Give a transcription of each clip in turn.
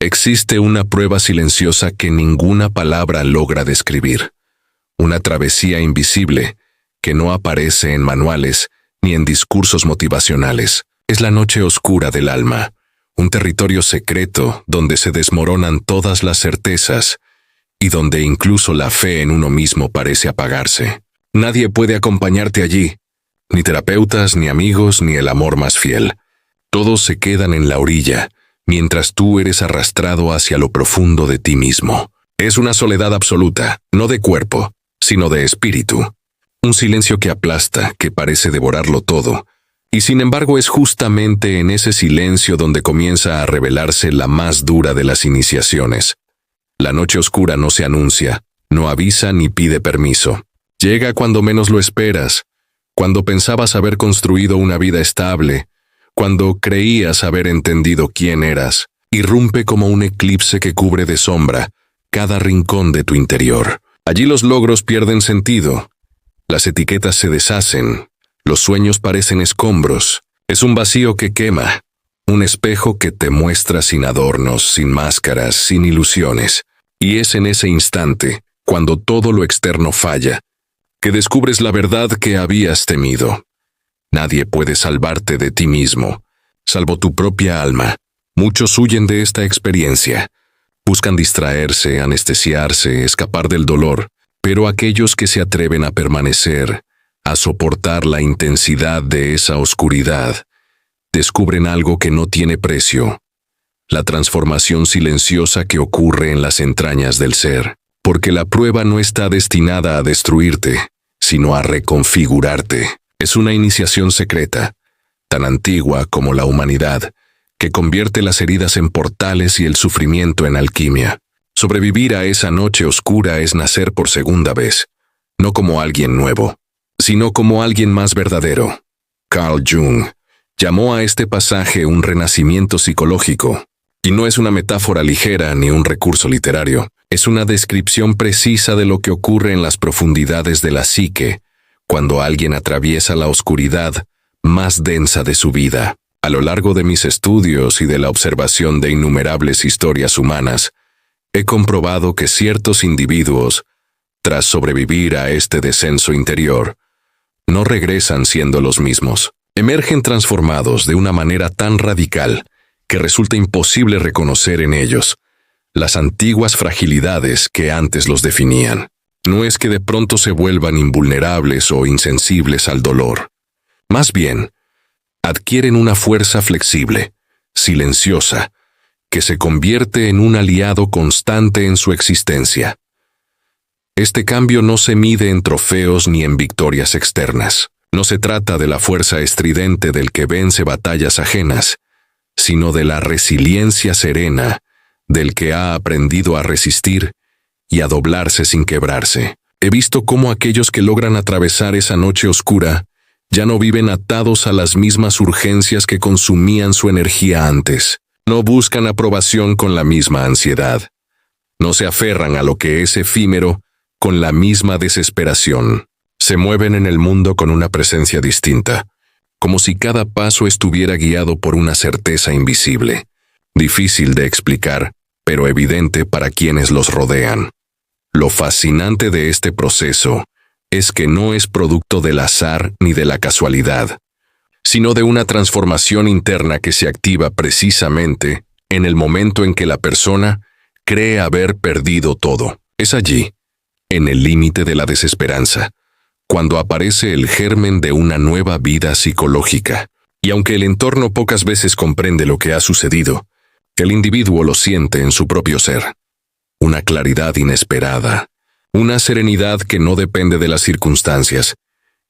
Existe una prueba silenciosa que ninguna palabra logra describir. Una travesía invisible que no aparece en manuales ni en discursos motivacionales. Es la noche oscura del alma, un territorio secreto donde se desmoronan todas las certezas y donde incluso la fe en uno mismo parece apagarse. Nadie puede acompañarte allí, ni terapeutas, ni amigos, ni el amor más fiel. Todos se quedan en la orilla, mientras tú eres arrastrado hacia lo profundo de ti mismo. Es una soledad absoluta, no de cuerpo, sino de espíritu. Un silencio que aplasta, que parece devorarlo todo. Y sin embargo es justamente en ese silencio donde comienza a revelarse la más dura de las iniciaciones. La noche oscura no se anuncia, no avisa ni pide permiso. Llega cuando menos lo esperas, cuando pensabas haber construido una vida estable, cuando creías haber entendido quién eras. Irrumpe como un eclipse que cubre de sombra cada rincón de tu interior. Allí los logros pierden sentido, las etiquetas se deshacen, los sueños parecen escombros. Es un vacío que quema, un espejo que te muestra sin adornos, sin máscaras, sin ilusiones. Y es en ese instante, cuando todo lo externo falla, que descubres la verdad que habías temido. Nadie puede salvarte de ti mismo, salvo tu propia alma. Muchos huyen de esta experiencia. Buscan distraerse, anestesiarse, escapar del dolor, pero aquellos que se atreven a permanecer, a soportar la intensidad de esa oscuridad, descubren algo que no tiene precio, la transformación silenciosa que ocurre en las entrañas del ser, porque la prueba no está destinada a destruirte, sino a reconfigurarte. Es una iniciación secreta, tan antigua como la humanidad, que convierte las heridas en portales y el sufrimiento en alquimia. Sobrevivir a esa noche oscura es nacer por segunda vez, no como alguien nuevo, sino como alguien más verdadero. Carl Jung llamó a este pasaje un renacimiento psicológico, y no es una metáfora ligera ni un recurso literario, es una descripción precisa de lo que ocurre en las profundidades de la psique, cuando alguien atraviesa la oscuridad más densa de su vida. A lo largo de mis estudios y de la observación de innumerables historias humanas, he comprobado que ciertos individuos, tras sobrevivir a este descenso interior, no regresan siendo los mismos. Emergen transformados de una manera tan radical que resulta imposible reconocer en ellos las antiguas fragilidades que antes los definían. No es que de pronto se vuelvan invulnerables o insensibles al dolor. Más bien, adquieren una fuerza flexible, silenciosa, que se convierte en un aliado constante en su existencia. Este cambio no se mide en trofeos ni en victorias externas. No se trata de la fuerza estridente del que vence batallas ajenas, sino de la resiliencia serena del que ha aprendido a resistir y a doblarse sin quebrarse. He visto cómo aquellos que logran atravesar esa noche oscura ya no viven atados a las mismas urgencias que consumían su energía antes. No buscan aprobación con la misma ansiedad. No se aferran a lo que es efímero con la misma desesperación. Se mueven en el mundo con una presencia distinta, como si cada paso estuviera guiado por una certeza invisible, difícil de explicar, pero evidente para quienes los rodean. Lo fascinante de este proceso es que no es producto del azar ni de la casualidad, sino de una transformación interna que se activa precisamente en el momento en que la persona cree haber perdido todo. Es allí, en el límite de la desesperanza, cuando aparece el germen de una nueva vida psicológica. Y aunque el entorno pocas veces comprende lo que ha sucedido, el individuo lo siente en su propio ser. Una claridad inesperada, una serenidad que no depende de las circunstancias,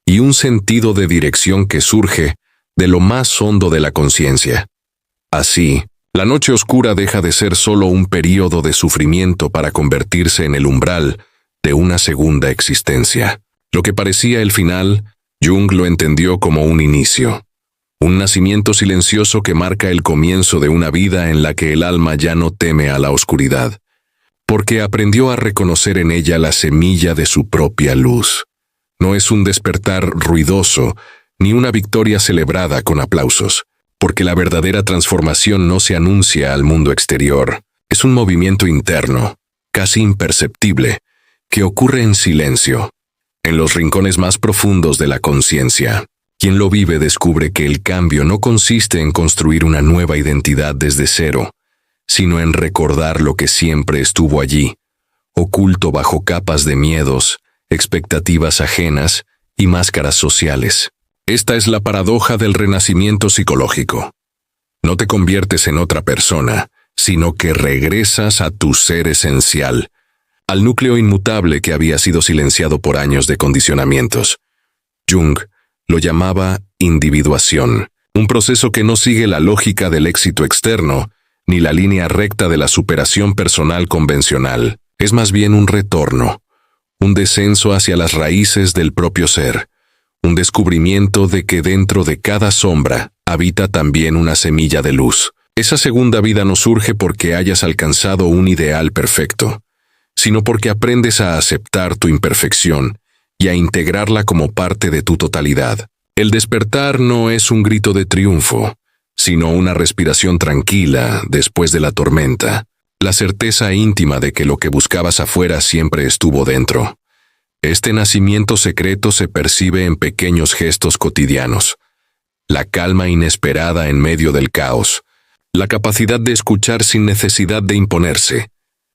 y un sentido de dirección que surge de lo más hondo de la conciencia. Así, la noche oscura deja de ser solo un período de sufrimiento para convertirse en el umbral de una segunda existencia. Lo que parecía el final, Jung lo entendió como un inicio. Un nacimiento silencioso que marca el comienzo de una vida en la que el alma ya no teme a la oscuridad, porque aprendió a reconocer en ella la semilla de su propia luz. No es un despertar ruidoso, ni una victoria celebrada con aplausos, porque la verdadera transformación no se anuncia al mundo exterior, Es un movimiento interno, casi imperceptible, que ocurre en silencio, en los rincones más profundos de la conciencia. Quien lo vive descubre que el cambio no consiste en construir una nueva identidad desde cero, sino en recordar lo que siempre estuvo allí, oculto bajo capas de miedos, expectativas ajenas y máscaras sociales. Esta es la paradoja del renacimiento psicológico. No te conviertes en otra persona, sino que regresas a tu ser esencial, al núcleo inmutable que había sido silenciado por años de condicionamientos. Jung lo llamaba individuación, un proceso que no sigue la lógica del éxito externo, ni la línea recta de la superación personal convencional. Es más bien un retorno, un descenso hacia las raíces del propio ser, un descubrimiento de que dentro de cada sombra habita también una semilla de luz. Esa segunda vida no surge porque hayas alcanzado un ideal perfecto, sino porque aprendes a aceptar tu imperfección y a integrarla como parte de tu totalidad. El despertar no es un grito de triunfo, sino una respiración tranquila después de la tormenta, la certeza íntima de que lo que buscabas afuera siempre estuvo dentro. Este nacimiento secreto se percibe en pequeños gestos cotidianos, la calma inesperada en medio del caos, la capacidad de escuchar sin necesidad de imponerse,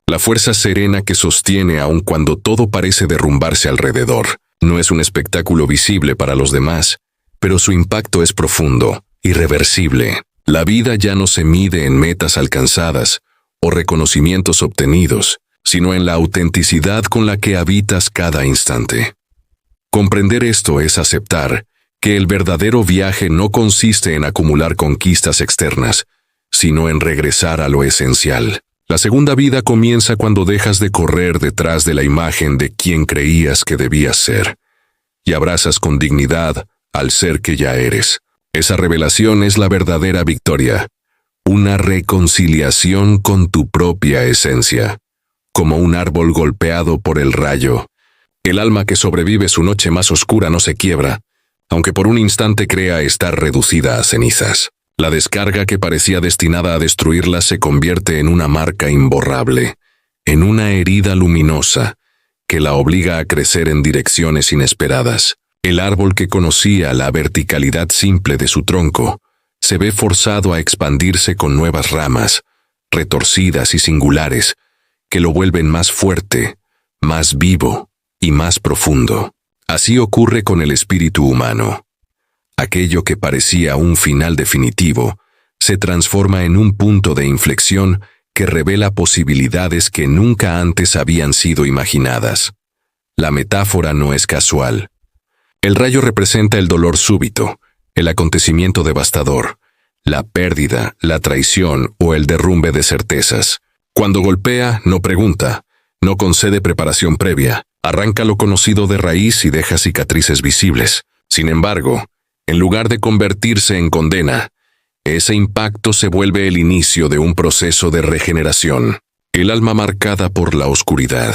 la fuerza serena que sostiene aun cuando todo parece derrumbarse alrededor. No es un espectáculo visible para los demás, pero su impacto es profundo, irreversible. La vida ya no se mide en metas alcanzadas o reconocimientos obtenidos, sino en la autenticidad con la que habitas cada instante. Comprender esto es aceptar que el verdadero viaje no consiste en acumular conquistas externas, sino en regresar a lo esencial. La segunda vida comienza cuando dejas de correr detrás de la imagen de quien creías que debías ser, y abrazas con dignidad al ser que ya eres. Esa revelación es la verdadera victoria, una reconciliación con tu propia esencia, como un árbol golpeado por el rayo. El alma que sobrevive su noche más oscura no se quiebra, aunque por un instante crea estar reducida a cenizas. La descarga que parecía destinada a destruirla se convierte en una marca imborrable, en una herida luminosa, que la obliga a crecer en direcciones inesperadas. El árbol que conocía la verticalidad simple de su tronco, se ve forzado a expandirse con nuevas ramas, retorcidas y singulares, que lo vuelven más fuerte, más vivo y más profundo. Así ocurre con el espíritu humano. Aquello que parecía un final definitivo, se transforma en un punto de inflexión que revela posibilidades que nunca antes habían sido imaginadas. La metáfora no es casual. El rayo representa el dolor súbito, el acontecimiento devastador, la pérdida, la traición o el derrumbe de certezas. Cuando golpea, no pregunta, no concede preparación previa, arranca lo conocido de raíz y deja cicatrices visibles. Sin embargo, en lugar de convertirse en condena, ese impacto se vuelve el inicio de un proceso de regeneración. El alma marcada por la oscuridad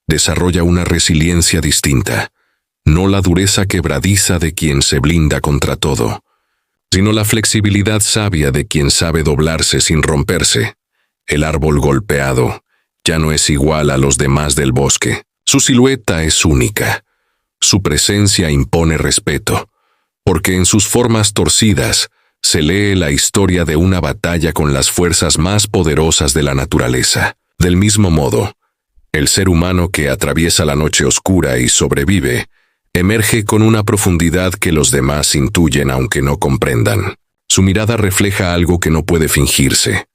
desarrolla una resiliencia distinta, no la dureza quebradiza de quien se blinda contra todo, sino la flexibilidad sabia de quien sabe doblarse sin romperse. El árbol golpeado ya no es igual a los demás del bosque. Su silueta es única. Su presencia impone respeto, porque en sus formas torcidas se lee la historia de una batalla con las fuerzas más poderosas de la naturaleza. Del mismo modo, el ser humano que atraviesa la noche oscura y sobrevive, emerge con una profundidad que los demás intuyen aunque no comprendan. Su mirada refleja algo que no puede fingirse,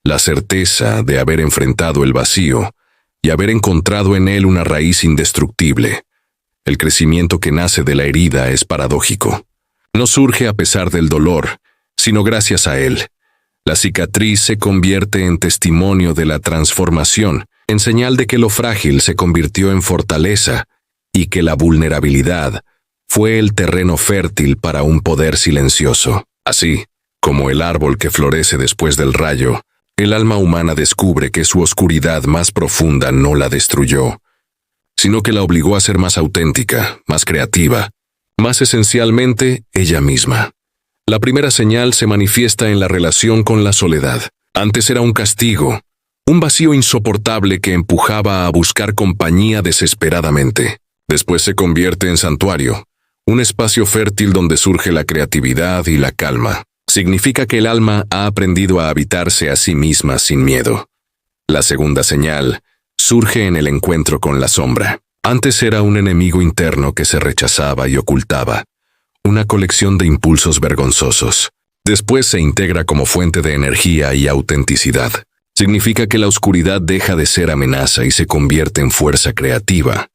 la certeza de haber enfrentado el vacío y haber encontrado en él una raíz indestructible. El crecimiento que nace de la herida es paradójico. No surge a pesar del dolor, sino gracias a él. La cicatriz se convierte en testimonio de la transformación, en señal de que lo frágil se convirtió en fortaleza y que la vulnerabilidad fue el terreno fértil para un poder silencioso. Así, como el árbol que florece después del rayo, el alma humana descubre que su oscuridad más profunda no la destruyó, sino que la obligó a ser más auténtica, más creativa, más esencialmente ella misma. La primera señal se manifiesta en la relación con la soledad. Antes era un castigo, Un vacío insoportable que empujaba a buscar compañía desesperadamente. Después se convierte en santuario, un espacio fértil donde surge la creatividad y la calma. Significa que el alma ha aprendido a habitarse a sí misma sin miedo. La segunda señal surge en el encuentro con la sombra. Antes era un enemigo interno que se rechazaba y ocultaba, una colección de impulsos vergonzosos. Después se integra como fuente de energía y autenticidad. Significa que la oscuridad deja de ser amenaza y se convierte en fuerza creativa.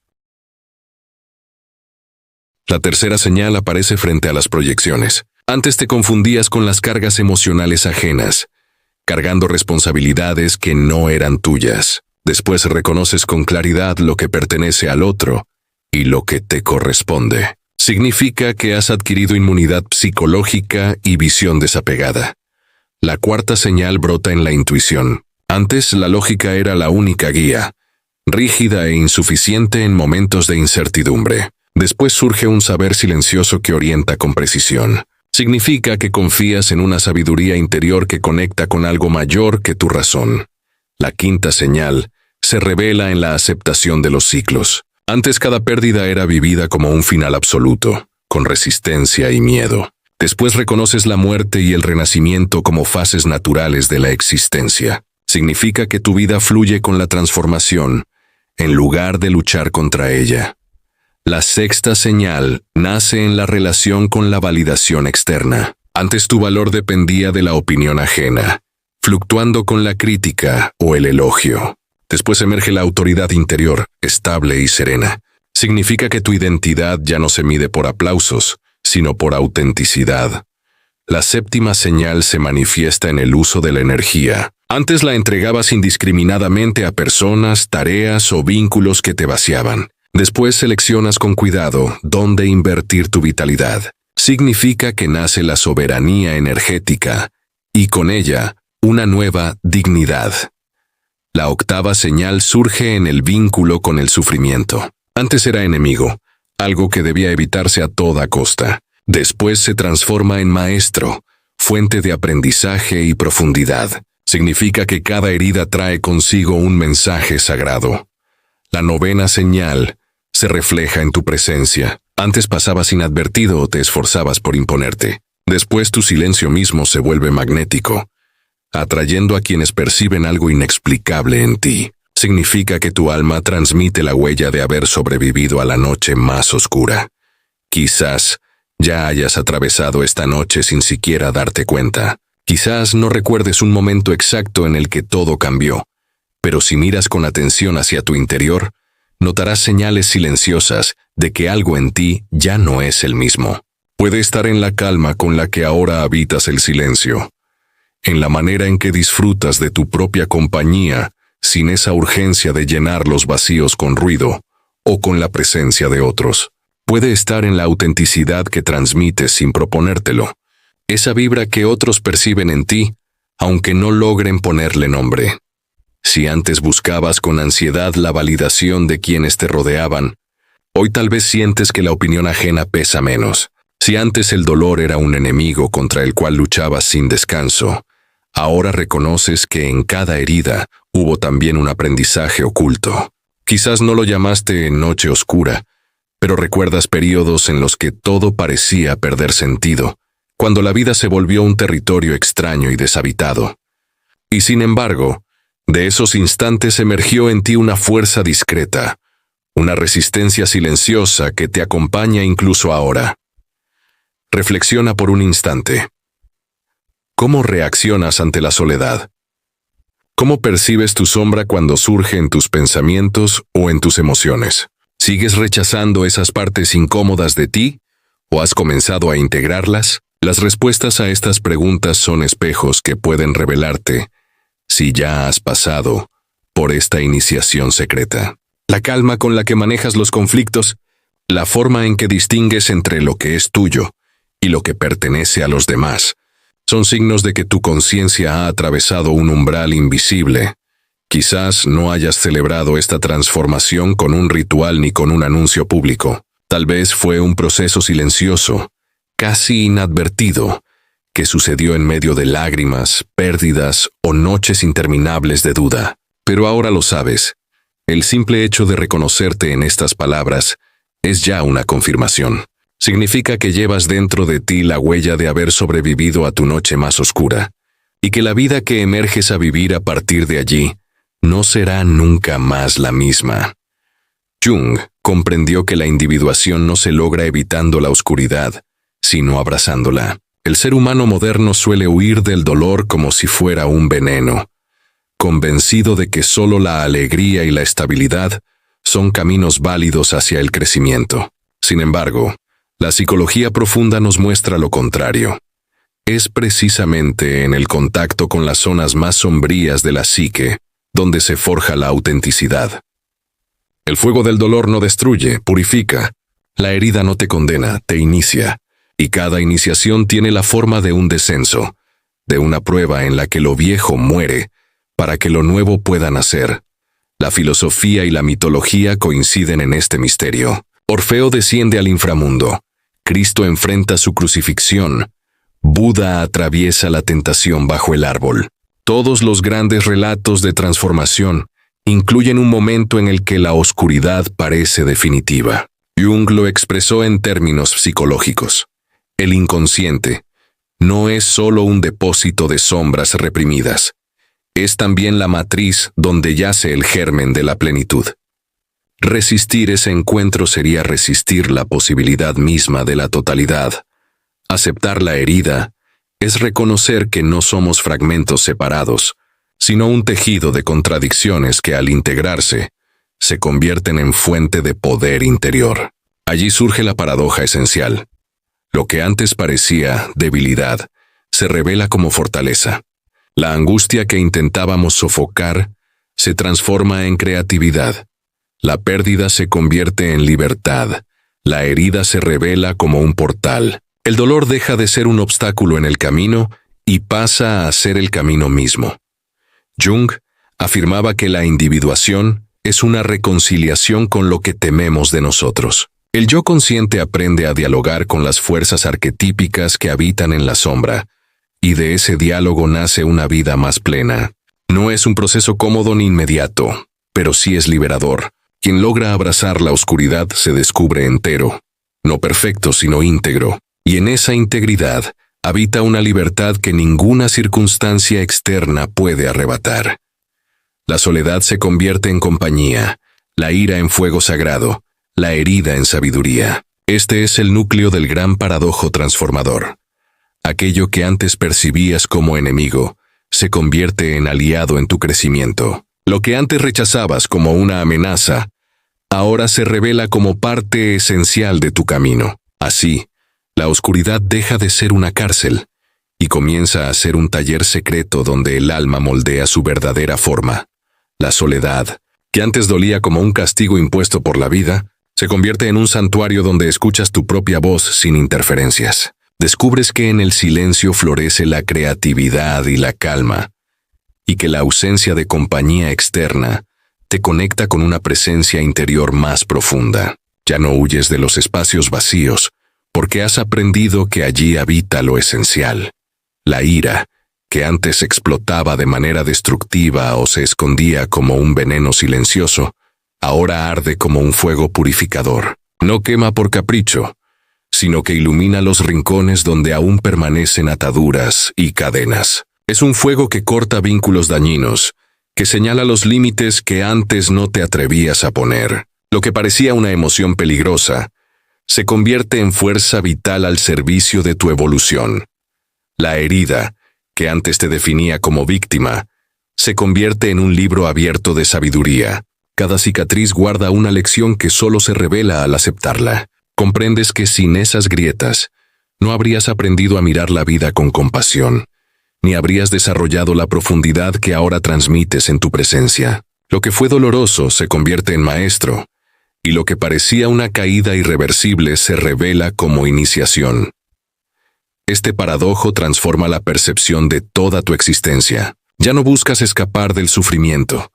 La tercera señal aparece frente a las proyecciones. Antes te confundías con las cargas emocionales ajenas, cargando responsabilidades que no eran tuyas. Después reconoces con claridad lo que pertenece al otro y lo que te corresponde. Significa que has adquirido inmunidad psicológica y visión desapegada. La cuarta señal brota en la intuición. Antes la lógica era la única guía, rígida e insuficiente en momentos de incertidumbre. Después surge un saber silencioso que orienta con precisión. Significa que confías en una sabiduría interior que conecta con algo mayor que tu razón. La quinta señal se revela en la aceptación de los ciclos. Antes cada pérdida era vivida como un final absoluto, con resistencia y miedo. Después reconoces la muerte y el renacimiento como fases naturales de la existencia. Significa que tu vida fluye con la transformación, en lugar de luchar contra ella. La sexta señal nace en la relación con la validación externa. Antes tu valor dependía de la opinión ajena, fluctuando con la crítica o el elogio. Después emerge la autoridad interior, estable y serena. Significa que tu identidad ya no se mide por aplausos, sino por autenticidad. La séptima señal se manifiesta en el uso de la energía. Antes la entregabas indiscriminadamente a personas, tareas o vínculos que te vaciaban. Después seleccionas con cuidado dónde invertir tu vitalidad. Significa que nace la soberanía energética y con ella una nueva dignidad. La octava señal surge en el vínculo con el sufrimiento. Antes era enemigo, algo que debía evitarse a toda costa. Después se transforma en maestro, fuente de aprendizaje y profundidad. Significa que cada herida trae consigo un mensaje sagrado. La novena señal se refleja en tu presencia. Antes pasabas inadvertido o te esforzabas por imponerte. Después tu silencio mismo se vuelve magnético, atrayendo a quienes perciben algo inexplicable en ti. Significa que tu alma transmite la huella de haber sobrevivido a la noche más oscura. Quizás ya hayas atravesado esta noche sin siquiera darte cuenta. Quizás no recuerdes un momento exacto en el que todo cambió, pero si miras con atención hacia tu interior, notarás señales silenciosas de que algo en ti ya no es el mismo. Puede estar en la calma con la que ahora habitas el silencio, en la manera en que disfrutas de tu propia compañía sin esa urgencia de llenar los vacíos con ruido o con la presencia de otros. Puede estar en la autenticidad que transmites sin proponértelo, esa vibra que otros perciben en ti, aunque no logren ponerle nombre. Si antes buscabas con ansiedad la validación de quienes te rodeaban, hoy tal vez sientes que la opinión ajena pesa menos. Si antes el dolor era un enemigo contra el cual luchabas sin descanso, ahora reconoces que en cada herida hubo también un aprendizaje oculto. Quizás no lo llamaste noche oscura, pero recuerdas periodos en los que todo parecía perder sentido, cuando la vida se volvió un territorio extraño y deshabitado. Y sin embargo, de esos instantes emergió en ti una fuerza discreta, una resistencia silenciosa que te acompaña incluso ahora. Reflexiona por un instante. ¿Cómo reaccionas ante la soledad? ¿Cómo percibes tu sombra cuando surge en tus pensamientos o en tus emociones? ¿Sigues rechazando esas partes incómodas de ti o has comenzado a integrarlas? Las respuestas a estas preguntas son espejos que pueden revelarte si ya has pasado por esta iniciación secreta. La calma con la que manejas los conflictos, la forma en que distingues entre lo que es tuyo y lo que pertenece a los demás, son signos de que tu conciencia ha atravesado un umbral invisible. Quizás no hayas celebrado esta transformación con un ritual ni con un anuncio público. Tal vez fue un proceso silencioso, casi inadvertido, que sucedió en medio de lágrimas, pérdidas o noches interminables de duda. Pero ahora lo sabes. El simple hecho de reconocerte en estas palabras es ya una confirmación. Significa que llevas dentro de ti la huella de haber sobrevivido a tu noche más oscura, y que la vida que emerges a vivir a partir de allí no será nunca más la misma. Jung comprendió que la individuación no se logra evitando la oscuridad, sino abrazándola. El ser humano moderno suele huir del dolor como si fuera un veneno, convencido de que solo la alegría y la estabilidad son caminos válidos hacia el crecimiento. Sin embargo, la psicología profunda nos muestra lo contrario. Es precisamente en el contacto con las zonas más sombrías de la psique donde se forja la autenticidad. El fuego del dolor no destruye, purifica. La herida no te condena, te inicia. Y cada iniciación tiene la forma de un descenso, de una prueba en la que lo viejo muere para que lo nuevo pueda nacer. La filosofía y la mitología coinciden en este misterio. Orfeo desciende al inframundo. Cristo enfrenta su crucifixión. Buda atraviesa la tentación bajo el árbol. Todos los grandes relatos de transformación incluyen un momento en el que la oscuridad parece definitiva. Jung lo expresó en términos psicológicos. El inconsciente no es solo un depósito de sombras reprimidas, es también la matriz donde yace el germen de la plenitud. Resistir ese encuentro sería resistir la posibilidad misma de la totalidad. Aceptar la herida es reconocer que no somos fragmentos separados, sino un tejido de contradicciones que al integrarse se convierten en fuente de poder interior. Allí surge la paradoja esencial. Lo que antes parecía debilidad se revela como fortaleza. La angustia que intentábamos sofocar se transforma en creatividad. La pérdida se convierte en libertad. La herida se revela como un portal. El dolor deja de ser un obstáculo en el camino y pasa a ser el camino mismo. Jung afirmaba que la individuación es una reconciliación con lo que tememos de nosotros. El yo consciente aprende a dialogar con las fuerzas arquetípicas que habitan en la sombra, y de ese diálogo nace una vida más plena. No es un proceso cómodo ni inmediato, pero sí es liberador. Quien logra abrazar la oscuridad se descubre entero, no perfecto sino íntegro, y en esa integridad habita una libertad que ninguna circunstancia externa puede arrebatar. La soledad se convierte en compañía, la ira en fuego sagrado, la herida en sabiduría. Este es el núcleo del gran paradojo transformador. Aquello que antes percibías como enemigo se convierte en aliado en tu crecimiento. Lo que antes rechazabas como una amenaza, ahora se revela como parte esencial de tu camino. Así, la oscuridad deja de ser una cárcel y comienza a ser un taller secreto donde el alma moldea su verdadera forma. La soledad, que antes dolía como un castigo impuesto por la vida, se convierte en un santuario donde escuchas tu propia voz sin interferencias. Descubres que en el silencio florece la creatividad y la calma, y que la ausencia de compañía externa te conecta con una presencia interior más profunda. Ya no huyes de los espacios vacíos, porque has aprendido que allí habita lo esencial. La ira, que antes explotaba de manera destructiva o se escondía como un veneno silencioso, ahora arde como un fuego purificador. No quema por capricho, sino que ilumina los rincones donde aún permanecen ataduras y cadenas. Es un fuego que corta vínculos dañinos, que señala los límites que antes no te atrevías a poner. Lo que parecía una emoción peligrosa, se convierte en fuerza vital al servicio de tu evolución. La herida, que antes te definía como víctima, se convierte en un libro abierto de sabiduría. Cada cicatriz guarda una lección que solo se revela al aceptarla. Comprendes que sin esas grietas, no habrías aprendido a mirar la vida con compasión, ni habrías desarrollado la profundidad que ahora transmites en tu presencia. Lo que fue doloroso se convierte en maestro, y lo que parecía una caída irreversible se revela como iniciación. Este paradojo transforma la percepción de toda tu existencia. Ya no buscas escapar del sufrimiento,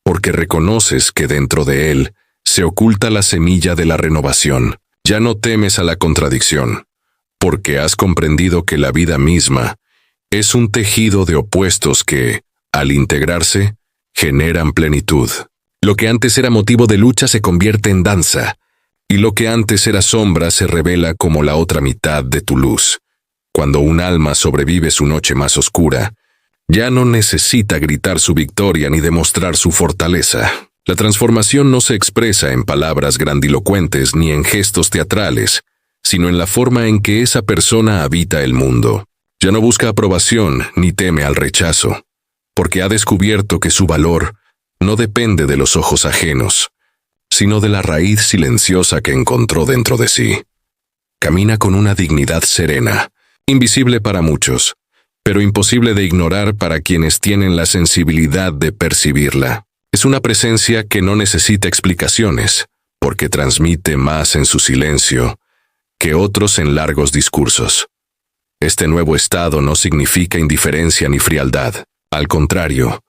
porque reconoces que dentro de él se oculta la semilla de la renovación. Ya no temes a la contradicción, porque has comprendido que la vida misma es un tejido de opuestos que, al integrarse, generan plenitud. Lo que antes era motivo de lucha se convierte en danza, y lo que antes era sombra se revela como la otra mitad de tu luz. Cuando un alma sobrevive su noche más oscura, ya no necesita gritar su victoria ni demostrar su fortaleza. La transformación no se expresa en palabras grandilocuentes ni en gestos teatrales, sino en la forma en que esa persona habita el mundo. Ya no busca aprobación ni teme al rechazo, porque ha descubierto que su valor no depende de los ojos ajenos, sino de la raíz silenciosa que encontró dentro de sí. Camina con una dignidad serena, invisible para muchos, pero imposible de ignorar para quienes tienen la sensibilidad de percibirla. Es una presencia que no necesita explicaciones, porque transmite más en su silencio que otros en largos discursos. Este nuevo estado no significa indiferencia ni frialdad. Al contrario,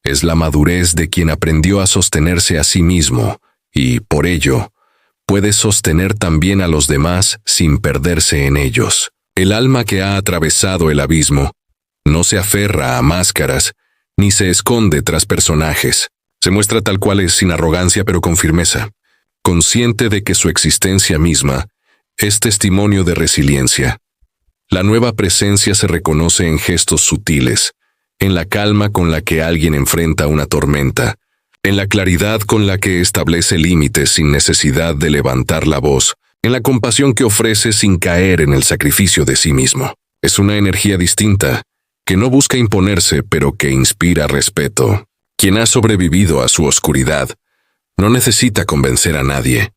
es la madurez de quien aprendió a sostenerse a sí mismo y, por ello, puede sostener también a los demás sin perderse en ellos. El alma que ha atravesado el abismo no se aferra a máscaras ni se esconde tras personajes. Se muestra tal cual es, sin arrogancia pero con firmeza, consciente de que su existencia misma es testimonio de resiliencia. La nueva presencia se reconoce en gestos sutiles, en la calma con la que alguien enfrenta una tormenta, en la claridad con la que establece límites sin necesidad de levantar la voz, en la compasión que ofrece sin caer en el sacrificio de sí mismo. Es una energía distinta, que no busca imponerse pero que inspira respeto. Quien ha sobrevivido a su oscuridad no necesita convencer a nadie.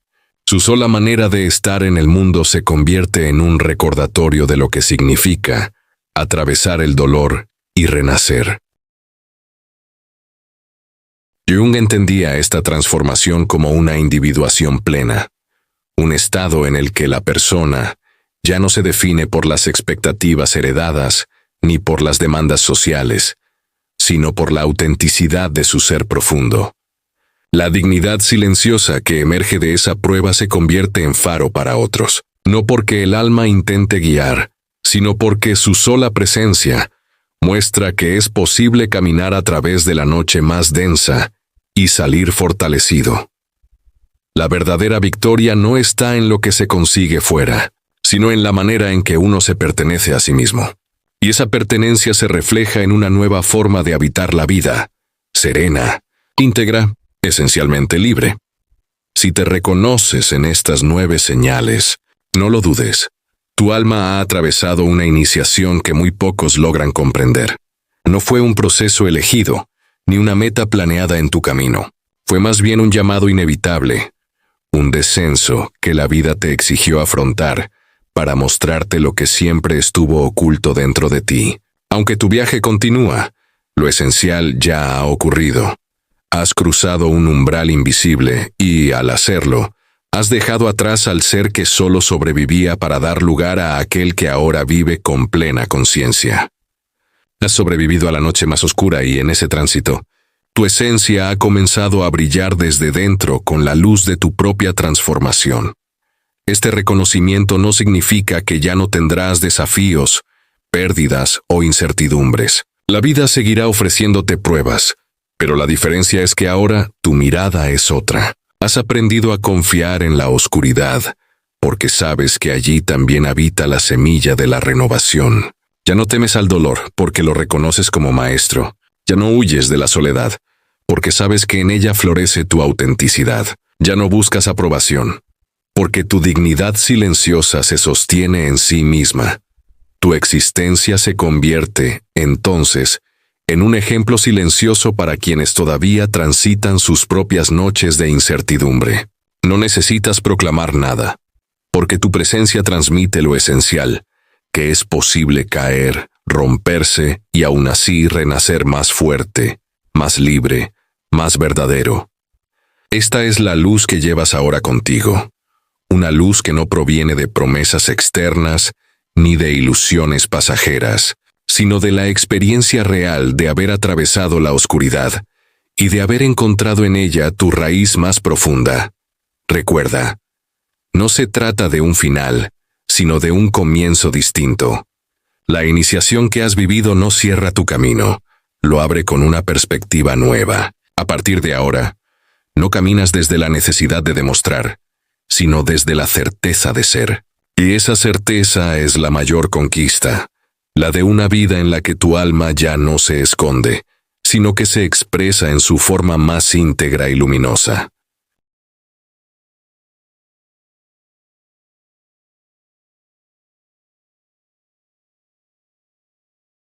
Su sola manera de estar en el mundo se convierte en un recordatorio de lo que significa atravesar el dolor y renacer. Jung entendía esta transformación como una individuación plena, un estado en el que la persona ya no se define por las expectativas heredadas ni por las demandas sociales, sino por la autenticidad de su ser profundo. La dignidad silenciosa que emerge de esa prueba se convierte en faro para otros, no porque el alma intente guiar, sino porque su sola presencia muestra que es posible caminar a través de la noche más densa y salir fortalecido. La verdadera victoria no está en lo que se consigue fuera, sino en la manera en que uno se pertenece a sí mismo. Y esa pertenencia se refleja en una nueva forma de habitar la vida, serena, íntegra, esencialmente libre. Si te reconoces en estas 9 señales, no lo dudes. Tu alma ha atravesado una iniciación que muy pocos logran comprender. No fue un proceso elegido, ni una meta planeada en tu camino. Fue más bien un llamado inevitable, un descenso que la vida te exigió afrontar para mostrarte lo que siempre estuvo oculto dentro de ti. Aunque tu viaje continúa, lo esencial ya ha ocurrido. Has cruzado un umbral invisible y, al hacerlo, has dejado atrás al ser que solo sobrevivía para dar lugar a aquel que ahora vive con plena conciencia. Has sobrevivido a la noche más oscura y en ese tránsito, tu esencia ha comenzado a brillar desde dentro con la luz de tu propia transformación. Este reconocimiento no significa que ya no tendrás desafíos, pérdidas o incertidumbres. La vida seguirá ofreciéndote pruebas, pero la diferencia es que ahora tu mirada es otra. Has aprendido a confiar en la oscuridad, porque sabes que allí también habita la semilla de la renovación. Ya no temes al dolor, porque lo reconoces como maestro. Ya no huyes de la soledad, porque sabes que en ella florece tu autenticidad. Ya no buscas aprobación, porque tu dignidad silenciosa se sostiene en sí misma. Tu existencia se convierte, entonces, en un ejemplo silencioso para quienes todavía transitan sus propias noches de incertidumbre. No necesitas proclamar nada, porque tu presencia transmite lo esencial, que es posible caer, romperse y aún así renacer más fuerte, más libre, más verdadero. Esta es la luz que llevas ahora contigo. Una luz que no proviene de promesas externas ni de ilusiones pasajeras, sino de la experiencia real de haber atravesado la oscuridad y de haber encontrado en ella tu raíz más profunda. Recuerda, no se trata de un final, sino de un comienzo distinto. La iniciación que has vivido no cierra tu camino, lo abre con una perspectiva nueva. A partir de ahora, no caminas desde la necesidad de demostrar, sino desde la certeza de ser. Y esa certeza es la mayor conquista, la de una vida en la que tu alma ya no se esconde, sino que se expresa en su forma más íntegra y luminosa.